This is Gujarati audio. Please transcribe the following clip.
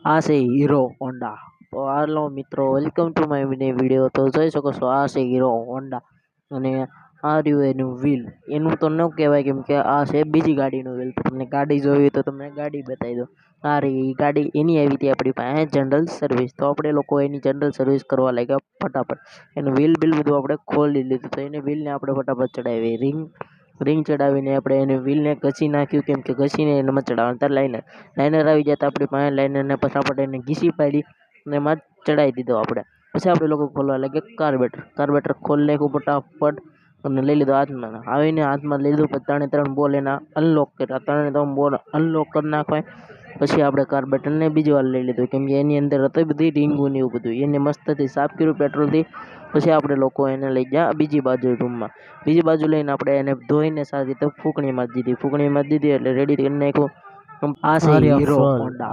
આ છે હીરો હોન્ડા. તો હાલો મિત્રો, વેલકમ ટુ માય વિડીયો. તો જોઈ શકો છો, આ છે હીરો હોન્ડા અને આ રહ્યું એનું વ્હીલ. એનું તો ન કહેવાય, કેમ કે આ છે બીજી ગાડીનું વ્હીલ. તો તમને ગાડી જોવી તો તમને ગાડી બતાવી દો. આ રહી ગાડી, એની આવી હતી આપણી પાસે જનરલ સર્વિસ. તો આપણે લોકો એની જનરલ સર્વિસ કરવા લાગ્યા ફટાફટ. એનું વ્હીલ બિલ બધું આપણે ખોલી લીધું. તો એને વ્હીલને આપણે ફટાફટ ચડાવી, રિંગ ચડાવીને આપણે એને વ્હીલને ઘસી નાખ્યું, કેમ કે ઘસીને એને ચડાવવાનું ત્યારે લાઇનર આવી જાય. તો આપણી પાસે લાઇનરને ફટાફટ એને ઘીસી પાડી અને એમાં ચડાવી દીધો આપણે. પછી આપણે લોકો ખોલવા લાગ્યા કાર્બેટર ખોલી નાખ્યું ફટાફટ અને લઈ લીધો હાથમાં. આવીને હાથમાં લઈ લીધું, પછી ત્રણ બોલ એના અનલોક કર્યા. ત્રણ બોલ અનલોક કરી નાખવાય. પછી આપણે કાર્બેટરને બીજી વાર લઈ લીધું, કેમ કે એની અંદર હતી બધી રીંગું ને એવું બધું. એને મસ્તથી સાફ કર્યું પેટ્રોલથી. પછી આપણે લોકો એને લઈ ગયા બીજી બાજુ રૂમમાં. બીજી બાજુ લઈને આપણે એને ધોઈને સારી રીતે ફૂંકણી મારી દીધી એટલે રેડી કરી નાખ્યું. આ છે હીરો હોન્ડા.